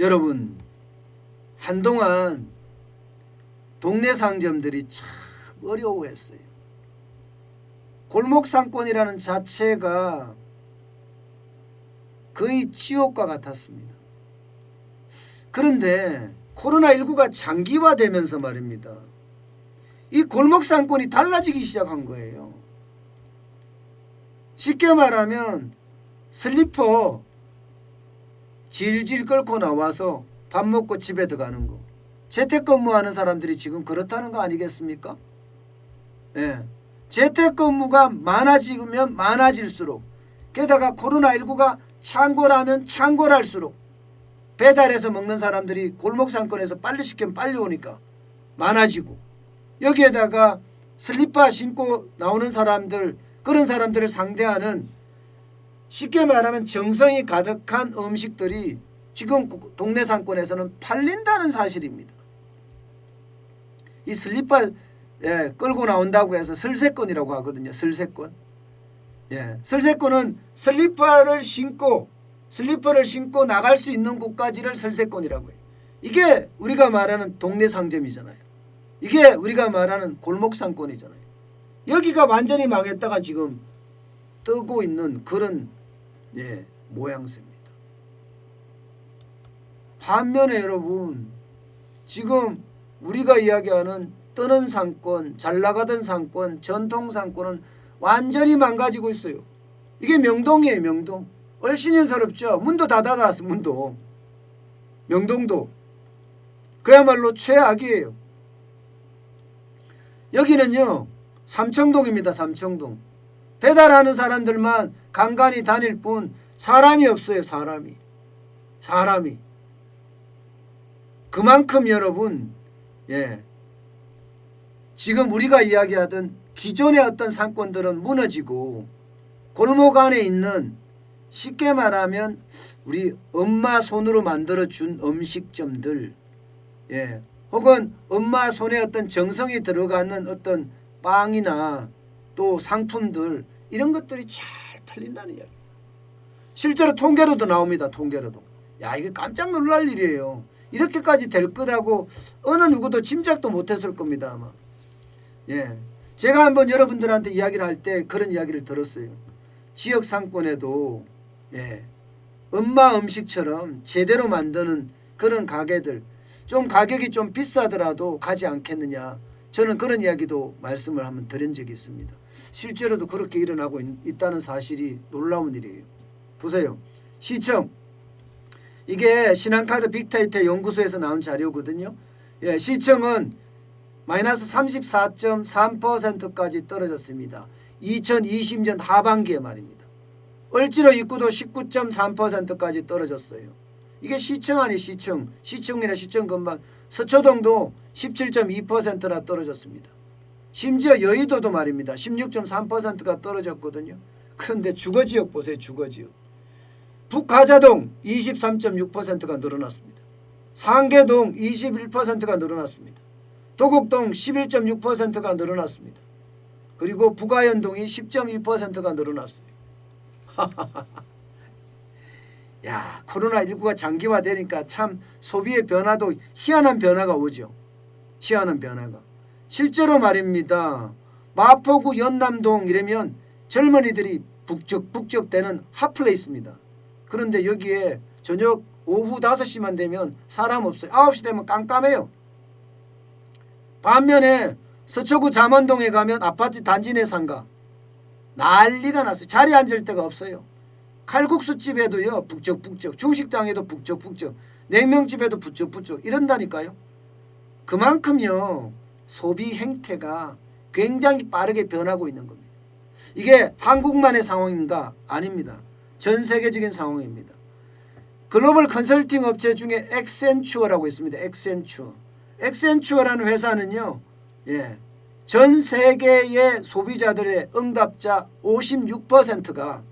여러분, 한동안 동네 상점들이 참 어려워했어요. 골목 상권이라는 자체가 거의 지옥과 같았습니다. 그런데 코로나19가 장기화되면서 말입니다. 이 골목 상권이 달라지기 시작한 거예요. 쉽게 말하면 슬리퍼 질질 끌고 나와서 밥 먹고 집에 들어가는 거. 재택근무하는 사람들이 지금 그렇다는 거 아니겠습니까? 예. 재택근무가 많아지면 많아질수록, 게다가 코로나19가 창궐하면 창궐할수록 배달해서 먹는 사람들이 골목 상권에서 빨리 시키면 빨리 오니까 많아지고, 여기에다가 슬리퍼 신고 나오는 사람들, 그런 사람들을 상대하는, 쉽게 말하면 정성이 가득한 음식들이 지금 동네 상권에서는 팔린다는 사실입니다. 이 슬리퍼 끌고 나온다고 해서 설세권이라고 하거든요. 설세권. 설세권은 슬리퍼를 신고 나갈 수 있는 곳까지를 설세권이라고 해요. 이게 우리가 말하는 동네 상점이잖아요. 이게 우리가 말하는 골목 상권이잖아요. 여기가 완전히 망했다가 지금 뜨고 있는 그런 모양새입니다. 반면에 여러분, 지금 우리가 이야기하는 뜨는 상권, 잘나가던 상권, 전통 상권은 완전히 망가지고 있어요. 이게 명동이에요. 명동. 얼씬인스럽죠. 문도 다 닫았어. 문도. 명동도 그야말로 최악이에요. 여기는요, 삼청동입니다. 삼청동. 배달하는 사람들만 간간히 다닐 뿐 사람이 없어요. 사람이. 그만큼 여러분, 지금 우리가 이야기하던 기존의 어떤 상권들은 무너지고, 골목 안에 있는, 쉽게 말하면 우리 엄마 손으로 만들어준 음식점들, 혹은 엄마 손에 어떤 정성이 들어가는 어떤 빵이나 또 상품들, 이런 것들이 잘 팔린다는 이야기. 실제로 통계로도 나옵니다. 통계로도. 야, 이게 깜짝 놀랄 일이에요. 이렇게까지 될 거라고 어느 누구도 짐작도 못했을 겁니다. 아마. 제가 한번 여러분들한테 이야기를 할 때 그런 이야기를 들었어요. 지역 상권에도 엄마 음식처럼 제대로 만드는 그런 가게들, 좀 가격이 좀 비싸더라도 가지 않겠느냐. 저는 그런 이야기도 말씀을 한번 드린 적이 있습니다. 실제로도 그렇게 일어나고 있다는 사실이 놀라운 일이에요. 보세요. 시청. 이게 신한카드 빅데이터 연구소에서 나온 자료거든요. 시청은 마이너스 34.3%까지 떨어졌습니다. 2020년 하반기에 말입니다. 을지로 입구도 19.3%까지 떨어졌어요. 이게 시청 아니 시청. 시청이나 시청 근방. 서초동도 17.2%나 떨어졌습니다. 심지어 여의도도 말입니다. 16.3%가 떨어졌거든요. 그런데 주거지역 보세요. 주거지역. 북가자동 23.6%가 늘어났습니다. 상계동 21%가 늘어났습니다. 도곡동 11.6%가 늘어났습니다. 그리고 북아현동이 10.2%가 늘어났어요. 야, 코로나19가 장기화되니까 참 소비의 변화도 희한한 변화가 오죠. 희한한 변화가. 실제로 말입니다. 마포구 연남동 이러면 젊은이들이 북적북적대는 핫플레이스입니다. 그런데 여기에 저녁 오후 5시만 되면 사람 없어요. 9시 되면 깜깜해요. 반면에 서초구 잠원동에 가면 아파트 단지 내 상가 난리가 났어요. 자리에 앉을 데가 없어요. 칼국수집에도요 북적북적, 중식당에도 북적북적, 냉면집에도 북적북적 이런다니까요. 그만큼요 소비 행태가 굉장히 빠르게 변하고 있는 겁니다. 이게 한국만의 상황인가? 아닙니다. 전 세계적인 상황입니다. 글로벌 컨설팅 업체 중에 엑센추어라고 있습니다. 엑센추어라는 회사는요, 전 세계의 소비자들의 응답자 56%가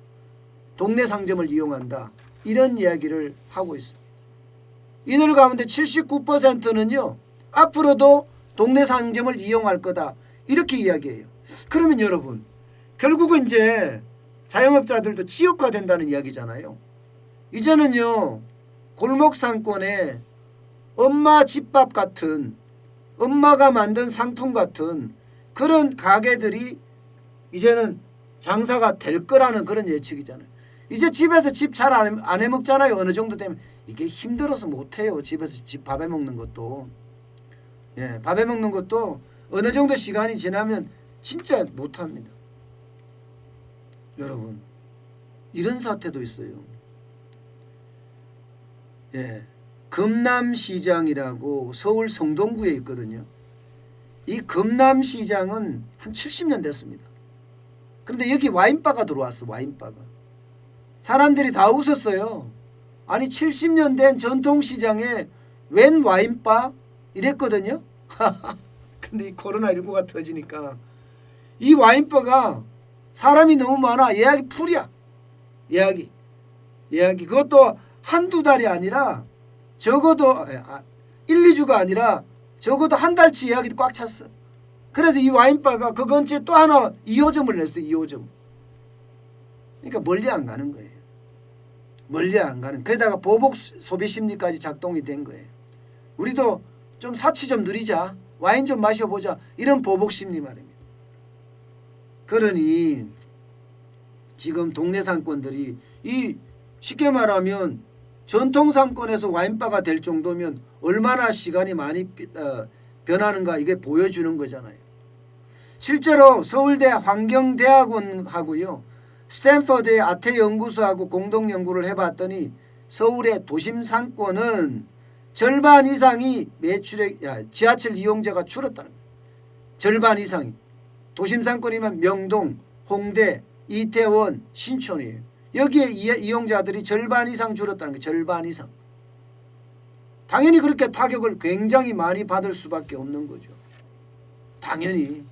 동네 상점을 이용한다. 이런 이야기를 하고 있습니다. 이들 가운데 79%는요 앞으로도 동네 상점을 이용할 거다 이렇게 이야기해요. 그러면 여러분 결국은 이제 자영업자들도 지역화된다는 이야기잖아요. 이제는요 골목 상권에 엄마 집밥 같은 엄마가 만든 상품 같은 그런 가게들이 이제는 장사가 될 거라는 그런 예측이잖아요. 이제 집에서 집 잘 안 해 먹잖아요. 어느 정도 되면 이게 힘들어서 못 해요. 집에서 집 밥해 먹는 것도. 예, 밥해 먹는 것도 어느 정도 시간이 지나면 진짜 못 합니다. 여러분, 이런 사태도 있어요. 예. 금남시장이라고 서울 성동구에 있거든요. 이 금남시장은 한 70년 됐습니다. 그런데 여기 와인바가 들어왔어. 와인바가. 사람들이 다 웃었어요. 아니 70년 된 전통시장에 웬 와인바? 이랬거든요. 근데 이 코로나19가 터지니까 이 와인바가 사람이 너무 많아. 예약이 풀이야. 예약이. 그것도 한두 달이 아니라 적어도 1, 2주가 아니라 적어도 한 달치 예약이 꽉 찼어. 그래서 이 와인바가 그 근처에 또 하나 2호점을 냈어요. 2호점. 그러니까 멀리 안 가는 거예요. 멀리 안 가는. 게다가 보복 소비 심리까지 작동이 된 거예요. 우리도 좀 사치 좀 누리자. 와인 좀 마셔보자. 이런 보복 심리 말입니다. 그러니 지금 동네 상권들이 이 쉽게 말하면 전통 상권에서 와인바가 될 정도면 얼마나 시간이 많이 변하는가 이게 보여주는 거잖아요. 실제로 서울대 환경대학원하고요. 스탠퍼드의 아태연구소하고 공동연구를 해봤더니 서울의 도심 상권은 절반 이상이 지하철 이용자가 줄었다는 거예요. 절반 이상이. 도심 상권이면 명동, 홍대, 이태원, 신촌이에요. 여기에 이용자들이 절반 이상 줄었다는 거예요. 절반 이상. 당연히 그렇게 타격을 굉장히 많이 받을 수밖에 없는 거죠. 당연히.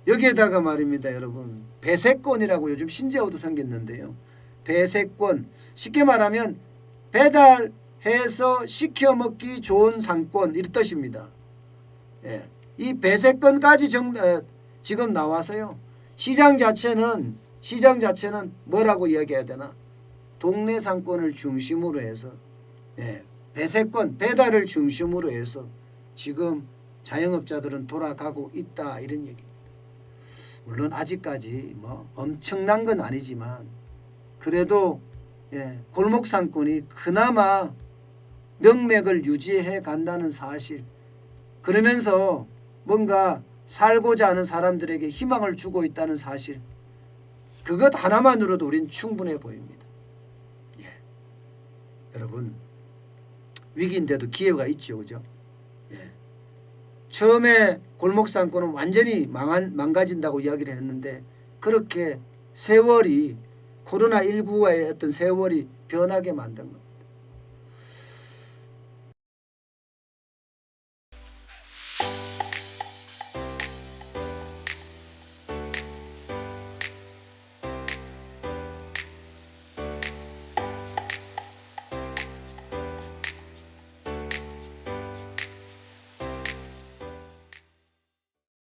여기에다가 말입니다, 여러분. 배세권이라고 요즘 신재호도 생겼는데요. 배세권. 쉽게 말하면 배달해서 시켜 먹기 좋은 상권 이런 뜻입니다. 예. 이 배세권까지 지금 나와서요. 시장 자체는 뭐라고 이야기해야 되나? 동네 상권을 중심으로 해서 배세권, 배달을 중심으로 해서 지금 자영업자들은 돌아가고 있다 이런 얘기입니다. 물론 아직까지 뭐 엄청난 건 아니지만 그래도 골목 상권이 그나마 명맥을 유지해 간다는 사실, 그러면서 뭔가 살고자 하는 사람들에게 희망을 주고 있다는 사실, 그것 하나만으로도 우린 충분해 보입니다. 여러분, 위기인데도 기회가 있죠, 그죠? 처음에 골목 상권은 완전히 망가진다고 이야기를 했는데 그렇게 세월이 코로나19와의 어떤 세월이 변하게 만든 겁니다.